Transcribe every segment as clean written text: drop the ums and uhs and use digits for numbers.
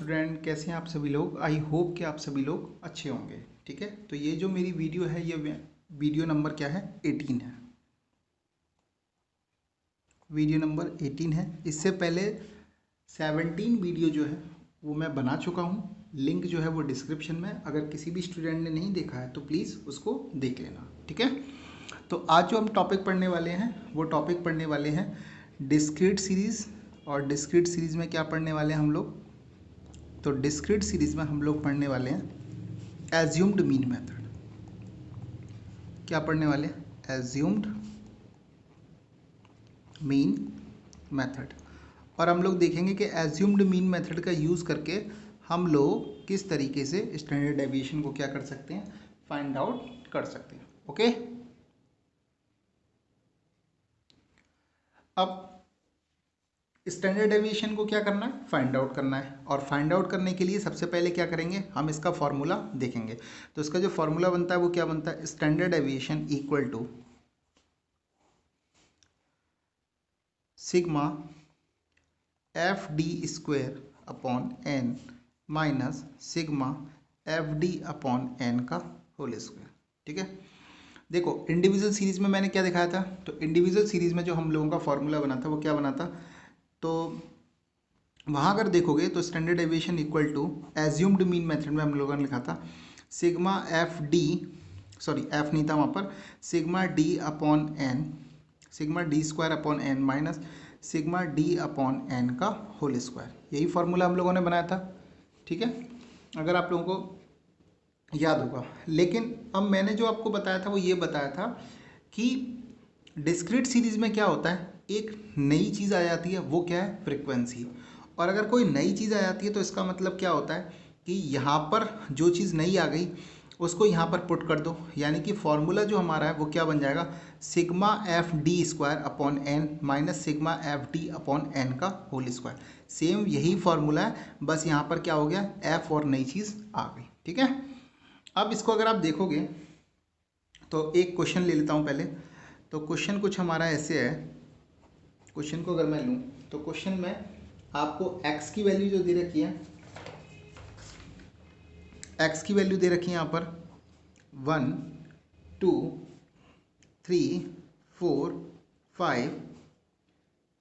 Student, कैसे हैं आप सभी लोग। आई होप कि आप सभी लोग अच्छे होंगे। ठीक है, तो ये जो मेरी वीडियो है, ये वीडियो नंबर क्या है, 18 है। वीडियो नंबर 18 है। इससे पहले 17 वीडियो जो है वो मैं बना चुका हूँ। लिंक जो है वो डिस्क्रिप्शन में, अगर किसी भी स्टूडेंट ने नहीं देखा है तो प्लीज़ उसको देख लेना। ठीक है, तो आज जो हम टॉपिक पढ़ने वाले हैं वो टॉपिक पढ़ने वाले हैं डिस्क्रीट सीरीज़। और डिस्क्रीट सीरीज़ में क्या पढ़ने वाले हैं हम लोग, तो डिस्क्रीट सीरीज में हम लोग पढ़ने वाले हैं एज्यूम्ड मीन मेथड। क्या पढ़ने वाले हैं, एज्यूम्ड मीन मेथड। और हम लोग देखेंगे कि एज्यूम्ड मीन मेथड का यूज़ करके हम लोग किस तरीके से स्टैंडर्ड डेविएशन को क्या कर सकते हैं, फाइंड आउट कर सकते हैं। ओके, अब स्टैंडर्ड डेविएशन को क्या करना है, फाइंड आउट करना है। और फाइंड आउट करने के लिए सबसे पहले क्या करेंगे, हम इसका फॉर्मूला देखेंगे। तो इसका जो फॉर्मूला बनता है वो क्या बनता है, standard deviation equal to sigma F D square upon N minus sigma F D upon N का होल स्क्वायर। ठीक है, देखो इंडिविजुअल सीरीज में मैंने क्या दिखाया था, तो इंडिविजुअल सीरीज में जो हम लोगों का फॉर्मूला बना था वो क्या बना था, तो वहाँ अगर देखोगे तो standard deviation equal to assumed mean method में हम लोगों ने लिखा था sigma F D, sorry F नहीं था वहाँ पर, sigma D upon N, sigma D square upon N minus sigma D upon N का होल स्क्वायर। यही फॉर्मूला हम लोगों ने बनाया था। ठीक है, अगर आप लोगों को याद होगा। लेकिन अब मैंने जो आपको बताया था वो ये बताया था कि डिस्क्रीट सीरीज में क्या होता है, एक नई चीज़ आ जाती है, वो क्या है, फ्रिक्वेंसी। और अगर कोई नई चीज़ आ जाती है तो इसका मतलब क्या होता है कि यहाँ पर जो चीज़ नई आ गई उसको यहाँ पर पुट कर दो, यानी कि फॉर्मूला जो हमारा है वो क्या बन जाएगा, sigma F D square upon N minus sigma F D upon N का होल स्क्वायर। सेम यही फॉर्मूला है, बस यहाँ पर क्या हो गया, एफ और नई चीज़ आ गई। ठीक है, अब इसको अगर आप देखोगे तो एक क्वेश्चन ले लेता हूँ पहले। तो क्वेश्चन कुछ हमारा ऐसे है, क्वेश्चन को अगर मैं लूँ तो क्वेश्चन में आपको x की वैल्यू जो दे रखी है, x की वैल्यू दे रखी है यहाँ पर 1 2 3 4 5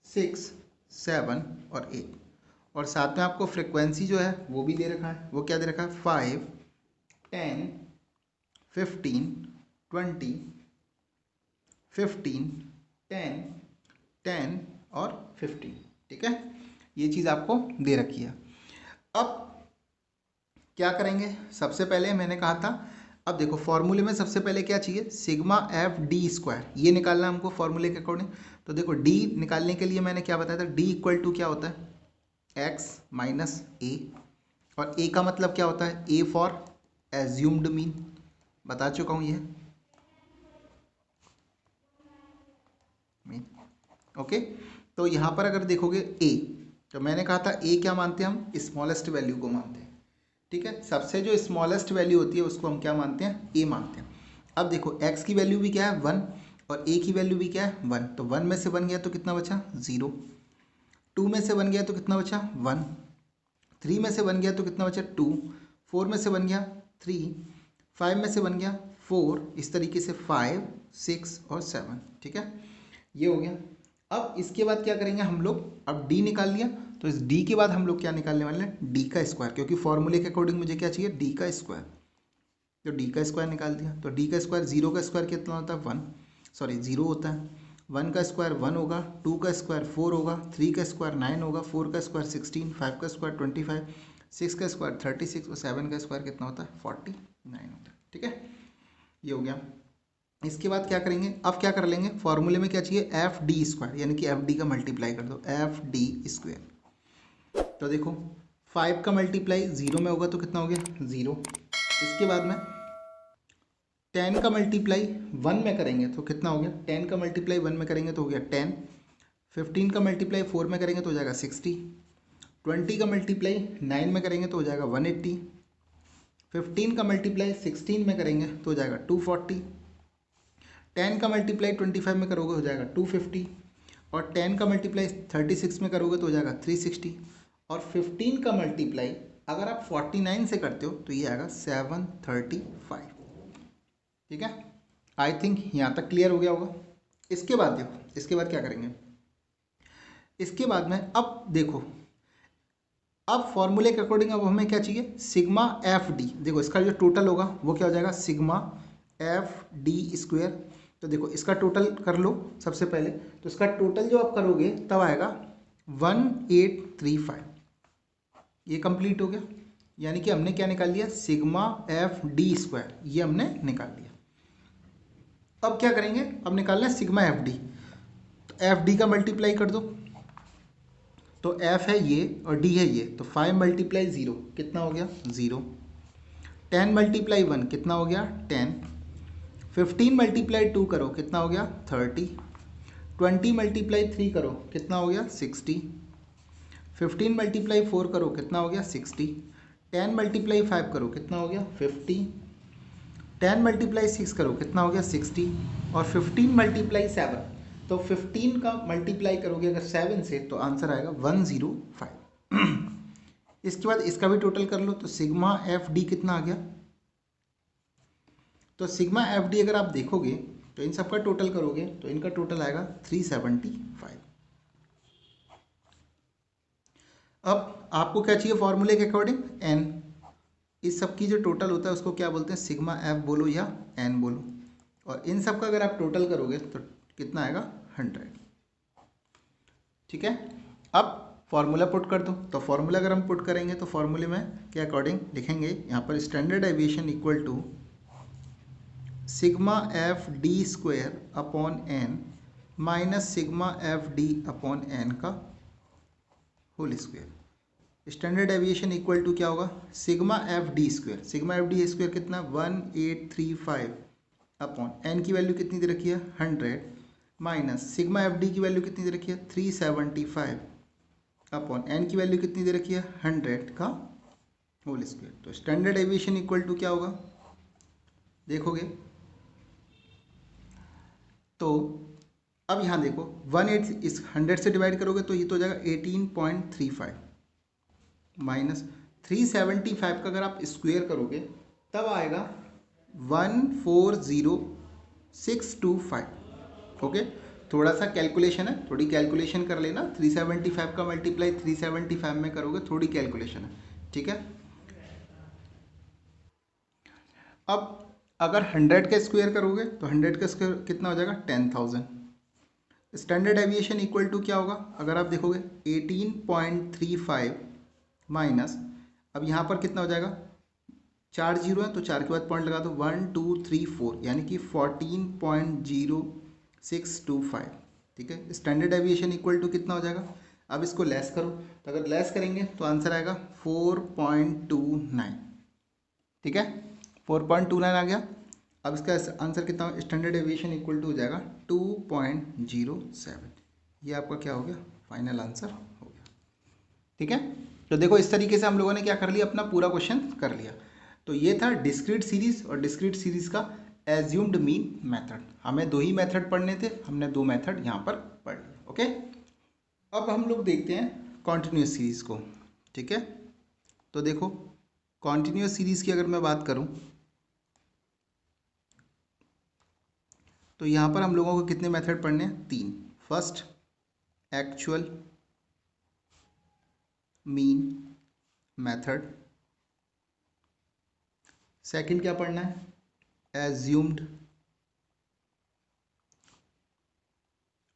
6 7 और 8, और साथ में आपको फ्रिक्वेंसी जो है वो भी दे रखा है। वो क्या दे रखा है, 5 10 15 20 15 10 10 और 15। ठीक है, ये चीज़ आपको दे रखी है। अब क्या करेंगे, सबसे पहले मैंने कहा था, अब देखो फॉर्मूले में सबसे पहले क्या चाहिए, सिग्मा एफ डी स्क्वायर, ये निकालना है हमको फॉर्मूले के अकॉर्डिंग। तो देखो डी निकालने के लिए मैंने क्या बताया था, डी इक्वल टू क्या होता है, एक्स माइनस ए। और ए का मतलब क्या होता है, ए फॉर एज्यूम्ड मीन, बता चुका हूँ ये मीन। ओके, तो यहाँ पर अगर देखोगे ए, तो मैंने कहा था ए क्या मानते हैं हम, स्मॉलेस्ट वैल्यू को मानते हैं। ठीक है, सबसे जो स्मॉलेस्ट वैल्यू होती है उसको हम क्या मानते हैं, ए मानते हैं। अब देखो x की वैल्यू भी क्या है 1 और a की वैल्यू भी क्या है 1, तो 1 में से 1 गया तो कितना बचा 0, 2 में से 1 गया तो कितना बचा 1, 3 में से 1 गया तो कितना बचा 2, 4 में से 1 गया 3, 5 में से 1 गया 4, इस तरीके से 5 6 और 7। ठीक है, ये हो गया। अब इसके बाद क्या करेंगे हम लोग, अब d निकाल लिया, तो इस d के बाद हम लोग क्या निकालने वाले हैं, d का स्क्वायर, क्योंकि फॉर्मूले के अकॉर्डिंग मुझे क्या चाहिए, d का स्क्वायर। तो d का स्क्वायर निकाल दिया, तो d का स्क्वायर, 0 का स्क्वायर कितना होता है 1, सॉरी 0 होता है, 1 का स्क्वायर 1 होगा, 2 का स्क्वायर 4 होगा, 3 का स्क्वायर 9 होगा, 4 का स्क्वायर 16, 5 का स्क्वायर 25, 6 का स्क्वायर 36 और 7 का स्क्वायर कितना होता है 49 होता है। ठीक है, ये हो गया। इसके बाद क्या करेंगे, अब क्या कर लेंगे, फॉर्मूले में क्या चाहिए, एफ डी स्क्वायर, यानी कि एफ डी का मल्टीप्लाई कर दो, एफ डी स्क्वायर। तो देखो 5 का मल्टीप्लाई 0 में होगा तो कितना हो गया 0। इसके बाद में 10 का मल्टीप्लाई 1 में करेंगे तो कितना हो गया, 10 का मल्टीप्लाई 1 में करेंगे तो हो गया 10, 15 का मल्टीप्लाई 4 में करेंगे तो हो जाएगा 60, 20 का मल्टीप्लाई 9 में करेंगे तो हो जाएगा 180, 15 का मल्टीप्लाई 16 में करेंगे तो हो जाएगा 240, 10 का मल्टीप्लाई 25 में करोगे हो जाएगा 250, और 10 का मल्टीप्लाई 36 में करोगे तो हो जाएगा 360, और 15 का मल्टीप्लाई अगर आप 49 से करते हो तो ये आएगा 735। ठीक है, आई थिंक यहाँ तक क्लियर हो गया होगा। इसके बाद देखो, इसके बाद क्या करेंगे, इसके बाद में अब देखो, अब फॉर्मूले के अकॉर्डिंग अब हमें क्या चाहिए, सिग्मा एफ डी। देखो इसका जो टोटल होगा वो क्या हो जाएगा, सिग्मा एफ डी स्क्वेयर। तो देखो इसका टोटल कर लो सबसे पहले, तो इसका टोटल जो आप करोगे तब आएगा 1835। ये कंप्लीट हो गया, यानी कि हमने क्या निकाल लिया, सिग्मा एफ डी स्क्वायर, ये हमने निकाल लिया। अब क्या करेंगे, अब निकालना है सिग्मा एफ डी। तो एफ डी का मल्टीप्लाई कर दो, तो एफ है ये और डी है ये, तो 5 मल्टीप्लाई 0 कितना हो गया, 0। 10 मल्टीप्लाई 1 कितना हो गया, 10। 15 मल्टीप्लाई 2 करो कितना हो गया, 30। 20 मल्टीप्लाई 3 करो कितना हो गया, 60। 15 मल्टीप्लाई 4 करो कितना हो गया, 60। 10 मल्टीप्लाई 5 करो कितना हो गया, 50। 10 मल्टीप्लाई 6 करो कितना हो गया, 60। और 15 मल्टीप्लाई 7, तो 15 का मल्टीप्लाई करोगे अगर 7 से तो आंसर आएगा 105। इसके बाद इसका भी टोटल कर लो, तो सिग्मा एफ डी कितना आ गया, तो सिग्मा एफ डी अगर आप देखोगे तो इन सब का टोटल करोगे तो इनका टोटल आएगा 375। अब आपको क्या चाहिए फॉर्मूले के अकॉर्डिंग, एन। इस सब की जो टोटल होता है उसको क्या बोलते हैं, सिग्मा एफ बोलो या एन बोलो, और इन सब का अगर आप टोटल करोगे तो कितना आएगा, 100। ठीक है, अब फॉर्मूला पुट कर दो। तो फॉर्मूला अगर हम पुट करेंगे तो फॉर्मूले में के अकॉर्डिंग लिखेंगे यहाँ पर, standard deviation equal to sigma F D square upon N minus sigma F D upon N का whole square. Standard deviation equal to क्या होगा, sigma F D square. Sigma F D square कितना, 1835 upon N की value कितनी दे रखी है, 100 minus sigma F D की value कितनी दे रखी है, 375 अपॉन एन की वैल्यू कितनी दे रखी है, 100 का होल स्क्वायर। तो स्टैंडर्ड डेविएशन इक्वल टू क्या होगा, देखोगे तो अब यहाँ देखो 18 इस 100 से डिवाइड करोगे तो ये तो हो जाएगा 18.35 माइनस 375 का अगर आप स्क्वायर करोगे तब आएगा 140625। ओके, थोड़ा सा कैलकुलेशन है, थोड़ी कैलकुलेशन कर लेना। 375 का मल्टीप्लाई 375 में करोगे, थोड़ी कैलकुलेशन है। ठीक है, अब अगर 100 का स्क्वायर करोगे तो 100 का स्क्वायर कितना हो जाएगा, 10,000। स्टैंडर्ड डेविएशन इक्वल टू क्या होगा, अगर आप देखोगे 18.35 माइनस, अब यहाँ पर कितना हो जाएगा, 4 जीरो है तो 4 के बाद पॉइंट लगा दो, 1 2 3 4 यानी कि 14.0625। ठीक है, स्टैंडर्ड डेविएशन इक्वल टू कितना हो जाएगा, अब इसको लेस करो, तो अगर लेस करेंगे तो आंसर आएगा 4.29। ठीक है, 4.29 आ गया। अब इसका आंसर कितना हो, स्टैंडर्ड डेविएशन इक्वल टू हो जाएगा 2.07। ये आपका क्या हो गया, फाइनल आंसर हो गया। ठीक है, तो देखो इस तरीके से हम लोगों ने क्या कर लिया, अपना पूरा क्वेश्चन कर लिया। तो ये था डिस्क्रीट सीरीज, और डिस्क्रीट सीरीज का एज्यूम्ड मीन मेथड। हमें 2 ही मेथड पढ़ने थे, हमने 2 मेथड यहाँ पर पढ़ लिए। ओके, अब हम लोग देखते हैं कॉन्टिन्यूस सीरीज को। ठीक है, तो देखो कॉन्टिन्यूस सीरीज की अगर मैं बात करूँ तो यहाँ पर हम लोगों को कितने मेथड पढ़ने हैं, 3। First actual mean method, second क्या पढ़ना है, एज्यूम्ड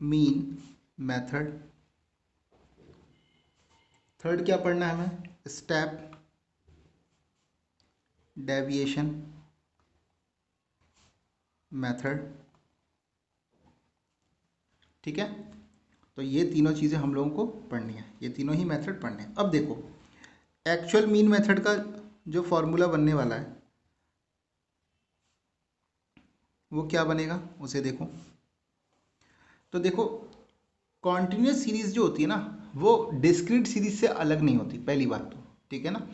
मीन मेथड, थर्ड क्या पढ़ना है हमें, स्टेप डेविएशन मेथड। ठीक है, तो ये तीनों चीज़ें हम लोगों को पढ़नी है, ये तीनों ही मेथड पढ़ने हैं। अब देखो एक्चुअल मीन मेथड का जो फॉर्मूला बनने वाला है वो क्या बनेगा, उसे देखो। तो देखो कॉन्टिन्यूस सीरीज जो होती है ना वो डिस्क्रीट सीरीज से अलग नहीं होती, पहली बात तो। ठीक है ना,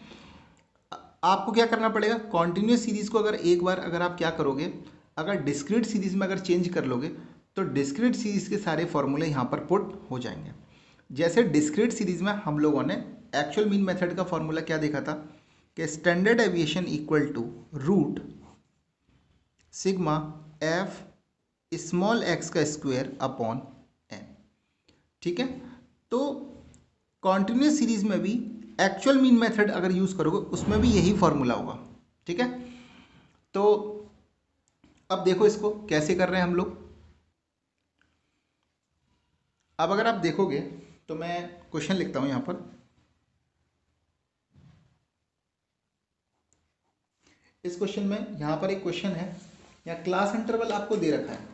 आपको क्या करना पड़ेगा, कॉन्टिन्यूस सीरीज को अगर एक बार अगर आप क्या करोगे, अगर डिस्क्रीट सीरीज में अगर चेंज कर लोगे तो डिस्क्रीट सीरीज के सारे फॉर्मूले यहाँ पर पुट हो जाएंगे। जैसे डिस्क्रीट सीरीज में हम लोगों ने एक्चुअल मीन मेथड का फॉर्मूला क्या देखा था कि standard aviation equal to root sigma F small X का स्क्वायर अपॉन एन। ठीक है, तो कॉन्टिन्यूस सीरीज में भी एक्चुअल मीन मेथड अगर यूज करोगे उसमें भी यही फॉर्मूला होगा। ठीक है, तो अब देखो इसको कैसे कर रहे हैं हम लोग। अब अगर आप देखोगे तो मैं क्वेश्चन लिखता हूं यहां पर। इस क्वेश्चन में यहां पर एक क्वेश्चन है, या क्लास इंटरवल आपको दे रखा है।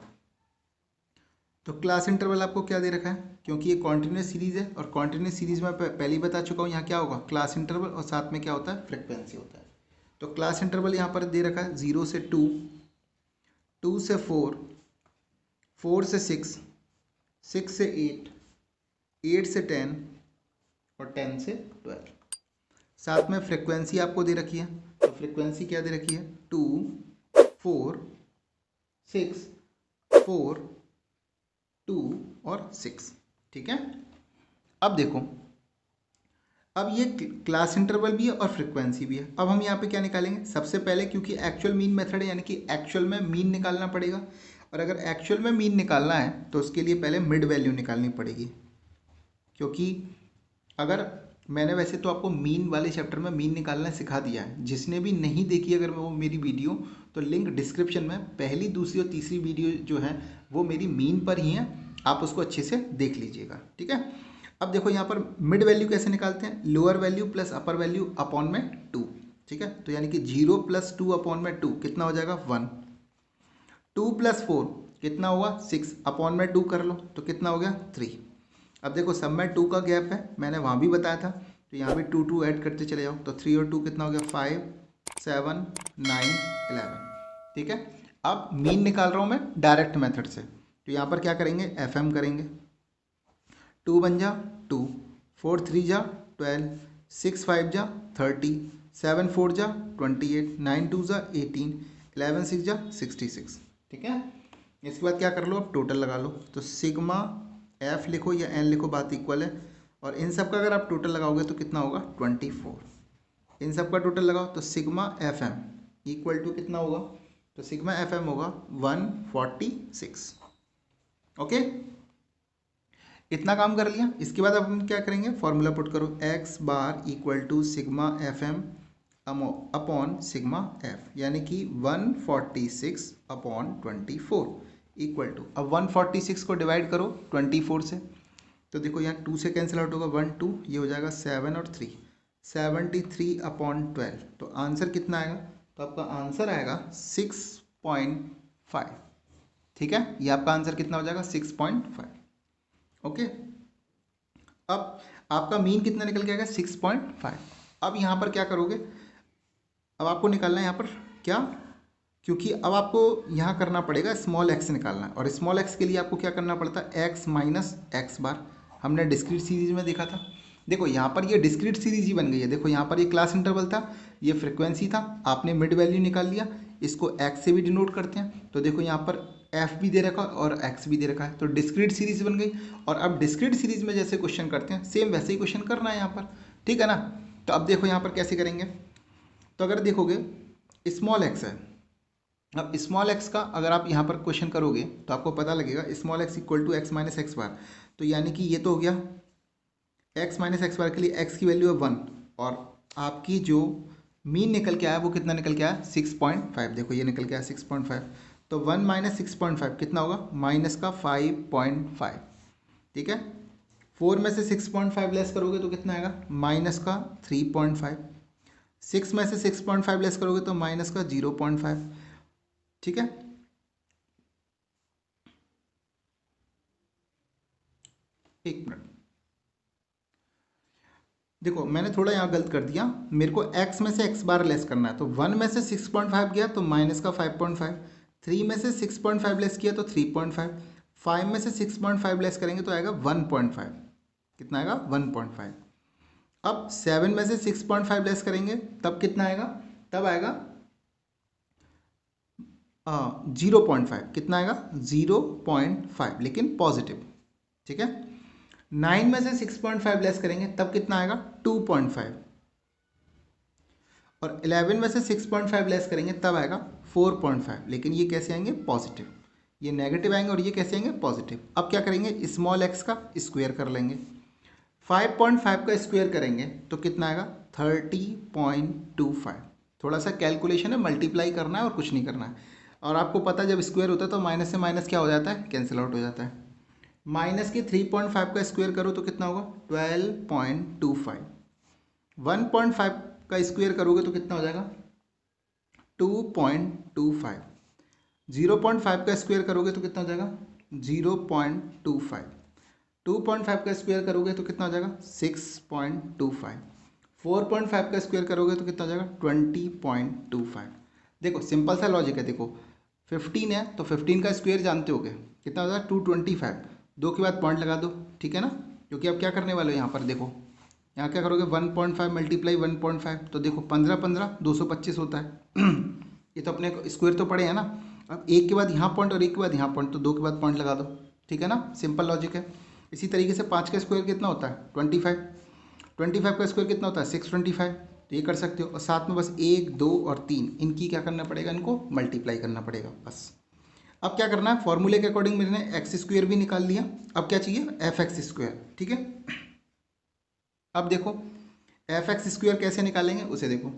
तो क्लास इंटरवल आपको क्या दे रखा है, क्योंकि ये कॉन्टिन्यूस सीरीज है और कॉन्टिन्यूस सीरीज में पहले ही बता चुका हूँ यहाँ क्या होगा, क्लास इंटरवल और साथ में क्या होता है, फ्रिक्वेंसी होता है। तो क्लास इंटरवल यहाँ पर दे रखा है 0 से 2, 2 से 4, 4 से 6, 6 से 8, 8 से 10 और 10 से 12। साथ में फ्रिक्वेंसी आपको दे रखी है। तो फ्रिक्वेंसी क्या दे रखी है, 2, 4, 6, 4, 2 और 6। ठीक है, अब देखो, अब ये क्लास इंटरवल भी है और फ्रिक्वेंसी भी है। अब हम यहाँ पे क्या निकालेंगे, सबसे पहले क्योंकि एक्चुअल मीन मेथड है यानी कि एक्चुअल में मीन निकालना पड़ेगा, और अगर एक्चुअल में मीन निकालना है तो उसके लिए पहले मिड वैल्यू निकालनी पड़ेगी। क्योंकि अगर मैंने वैसे तो आपको मीन वाले चैप्टर में मीन निकालना सिखा दिया है, जिसने भी नहीं देखी अगर वो मेरी वीडियो, तो लिंक डिस्क्रिप्शन में पहली, दूसरी और तीसरी वीडियो जो है वो मेरी मीन पर ही है, आप उसको अच्छे से देख लीजिएगा। ठीक है, अब देखो यहाँ पर मिड वैल्यू कैसे निकालते हैं, लोअर वैल्यू प्लस अपर वैल्यू अपॉन में 2। ठीक है, तो यानी कि 0 + 2 अपॉन में 2 कितना हो जाएगा 1। 2 + 4 कितना हुआ 6, अपॉन में 2 कर लो तो कितना हो गया 3। अब देखो सब में 2 का गैप है, मैंने वहाँ भी बताया था, तो यहाँ भी 2 2 ऐड करते चले जाओ, तो 3 और 2 कितना हो गया 5, 7, 9, 11। ठीक है, अब मीन निकाल रहा हूँ मैं डायरेक्ट मेथड से, तो यहाँ पर क्या करेंगे, FM करेंगे। 2 × 1 = 2, 4 × 3 = 12, 6 × 5 = 30, 7 × 4 = 28, 9 × 2 = 18, 11 × 6 = 66। ठीक है, इसके बाद क्या कर लो, अब टोटल लगा लो, तो सिग्मा एफ लिखो या एन लिखो, बात इक्वल है, और इन सब का अगर आप टोटल लगाओगे तो कितना होगा 24। इन सब का टोटल लगाओ तो sigma F M equal to कितना होगा, तो सिग्मा एफ एम होगा 146। ओके, इतना काम कर लिया। इसके बाद अब हम क्या करेंगे, फॉर्मूला पुट करो, X bar equal to sigma F M upon sigma F, यानी कि 146 अपॉन 24 इक्वल टू, अब 146 को डिवाइड करो 24 से, तो देखो यहाँ 2 से कैंसिल आउट होगा, 1 2, ये हो जाएगा 7 और 3, 73 अपॉन 12। तो आंसर कितना आएगा, तो आपका आंसर आएगा 6.5। ठीक है, ये आपका आंसर कितना हो जाएगा 6.5। ओके, अब आपका मीन कितना निकल के आएगा 6.5। अब यहाँ पर क्या करोगे, अब आपको निकालना है यहाँ पर क्या, क्योंकि अब आपको यहाँ करना पड़ेगा स्मॉल एक्स निकालना है, और स्मॉल एक्स के लिए आपको क्या करना पड़ता है, एक्स माइनस एक्स बार। हमने डिस्क्रीट सीरीज में देखा था, देखो यहाँ पर ये डिस्क्रीट सीरीज ही बन गई है। देखो यहाँ पर ये क्लास इंटरवल था, ये फ्रिक्वेंसी था, आपने मिड वैल्यू निकाल लिया, इसको एक्स से भी डिनोट करते हैं, तो देखो यहाँ पर एफ भी दे रखा है और एक्स भी दे रखा है, तो डिस्क्रीट सीरीज बन गई। और अब डिस्क्रीट सीरीज में जैसे क्वेश्चन करते हैं सेम वैसे ही क्वेश्चन करना है यहाँ पर, ठीक है ना। तो अब देखो यहाँ पर कैसे करेंगे, तो अगर देखोगे स्मॉल एक्स है, अब स्मॉल एक्स का अगर आप यहाँ पर क्वेश्चन करोगे तो आपको पता लगेगा small X equal to X minus X bar, तो यानी कि ये तो हो गया एक्स माइनस एक्स बार के लिए एक्स की वैल्यू है 1, और आपकी जो मीन निकल के आया वो कितना निकल के आया 6.5। देखो ये निकल के आया 6.5, तो 1 - 6.5 कितना होगा, माइनस का 5.5। ठीक है, 4 में से 6.5 लेस करोगे तो कितना आएगा, माइनस का 3.5। 6 में से 6.5 लेस करोगे तो माइनस का 0.5। ठीक है, एक मिनट, देखो मैंने थोड़ा यहाँ गलत कर दिया, मेरे को x में से x बार लेस करना है, तो 1 में से 6.5 गया तो माइनस का 5.5, 3 में से 6.5 लेस किया तो 3.5, 5 में से 6.5 लेस करेंगे तो आएगा 1.5। कितना आएगा 1.5। अब 7 में से 6.5 लेस करेंगे तब कितना आएगा, तब आएगा 0.5। कितना आएगा 0.5, लेकिन पॉजिटिव। ठीक है, 9 में से 6.5 लेस करेंगे तब कितना आएगा 2.5, और 11 में से 6.5 लेस करेंगे तब आएगा 4.5। लेकिन ये कैसे आएंगे पॉजिटिव, ये नेगेटिव आएंगे और ये कैसे आएंगे पॉजिटिव। अब क्या करेंगे स्मॉल एक्स का स्क्वायर कर लेंगे, 5.5 का स्क्वायर करेंगे तो कितना आएगा 30.25। थोड़ा सा कैलकुलेशन है, मल्टीप्लाई करना है और कुछ नहीं करना है। और आपको पता है जब स्क्वायर होता है तो माइनस से माइनस क्या हो जाता है, कैंसिल आउट हो जाता है। माइनस के 3.5 का स्क्वायर करो तो कितना होगा 12.25। 1.5 का स्क्वायर करोगे तो कितना हो जाएगा 2.25। 0.5 का स्क्वायर करोगे तो कितना हो जाएगा 0.25। 2.5 का स्क्वायर करोगे तो कितना हो जाएगा 6.25। 4.5 का स्क्वायर करोगे तो कितना हो जाएगा 20.25। देखो सिंपल सा लॉजिक है। देखो 15 है तो 15 का स्क्वायर जानते होगे कितना हो जाएगा 225। 2 के बाद पॉइंट लगा दो, ठीक है ना, क्योंकि अब क्या करने वाले हो यहाँ पर देखो, यहाँ क्या करोगे 1.5 मल्टीप्लाई 1.5 तो देखो 15 15 225 होता है। ये तो अपने स्क्वायर तो पड़े हैं ना। अब एक के बाद यहाँ पॉइंट और एक के बाद यहाँ पॉइंट, तो 2 के बाद पॉइंट लगा दो, ठीक है ना, सिंपल लॉजिक है। इसी तरीके से 5 का स्क्वायर कितना होता है 25। 25 का स्क्वायर कितना होता है 625, तो ये कर सकते हो। और साथ में बस 1 2 और 3 इनकी क्या करना पड़ेगा, इनको मल्टीप्लाई करना पड़ेगा बस। अब क्या करना है, फॉर्मूले के अकॉर्डिंग मैंने एक्स स्क्वायर भी निकाल लिया। अब क्या चाहिए एफ एक्स स्क्वायर, ठीक है। अब देखो एफ एक्स स्क्वायर कैसे निकालेंगे उसे देखो,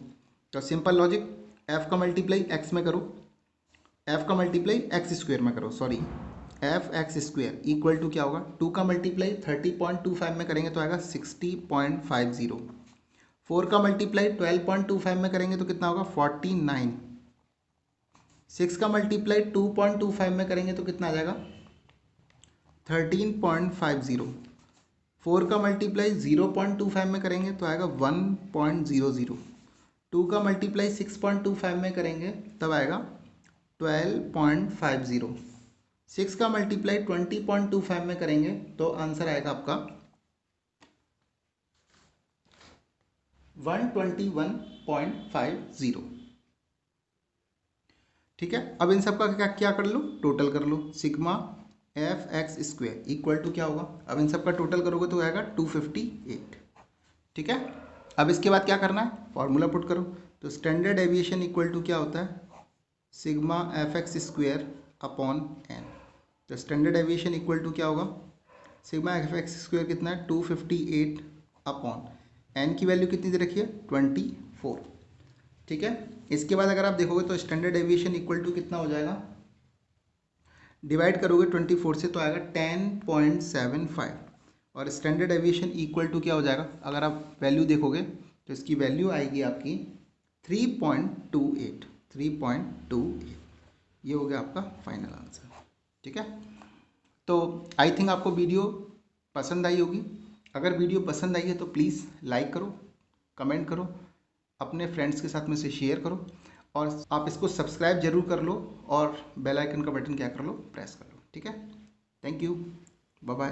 तो सिंपल लॉजिक, एफ का मल्टीप्लाई एक्स में करो, एफ का मल्टीप्लाई एक्स स्क्वायर में करो, sorry F X square equal to क्या होगा 2 का मल्टीप्लाई 30.25 में करेंगे तो आएगा 60.50। 4 का मल्टीप्लाई 12.25 में करेंगे तो कितना होगा 49। 6 का मल्टीप्लाई 2.25 में करेंगे तो कितना आ जाएगा 13.50। 4 का मल्टीप्लाई 0.25 में करेंगे तो आएगा 1.00। 2 का मल्टीप्लाई 6.25 में करेंगे तब आएगा 12.50। 6 का मल्टीप्लाई 20.25 में करेंगे तो आंसर आएगा आपका 121.50। ठीक है। अब इन सब का क्या क्या कर लो, टोटल कर लो। Sigma F X square equal to क्या होगा, अब इन सब का टोटल करोगे तो आएगा 258। ठीक है। अब इसके बाद क्या करना है, फॉर्मूला पुट करो। तो स्टैंडर्ड एविएशन इक्वल टू क्या होता है, sigma F X square upon N. तो स्टैंडर्ड एविएशन इक्वल टू क्या होगा, सिग्मा एफ एक्स स्क्वायर कितना है 258 अपॉन एन की वैल्यू कितनी दे रखी है 24। ठीक है। इसके बाद अगर आप देखोगे तो स्टैंडर्ड एविएशन इक्वल टू कितना हो जाएगा, डिवाइड करोगे 24 से तो आएगा 10.75 और स्टैंडर्ड एविएशन इक्वल टू क्या हो जाएगा, अगर आप वैल्यू देखोगे तो इसकी वैल्यू आएगी आपकी 3.28। 3.28 ये हो गया आपका फाइनल आंसर। ठीक है। तो आई थिंक आपको वीडियो पसंद आई होगी। अगर वीडियो पसंद आई है तो प्लीज़ लाइक करो, कमेंट करो, अपने फ्रेंड्स के साथ में से शेयर करो और आप इसको सब्सक्राइब जरूर कर लो और बेल आइकन का बटन क्या कर लो, प्रेस कर लो। ठीक है। Thank you, bye bye.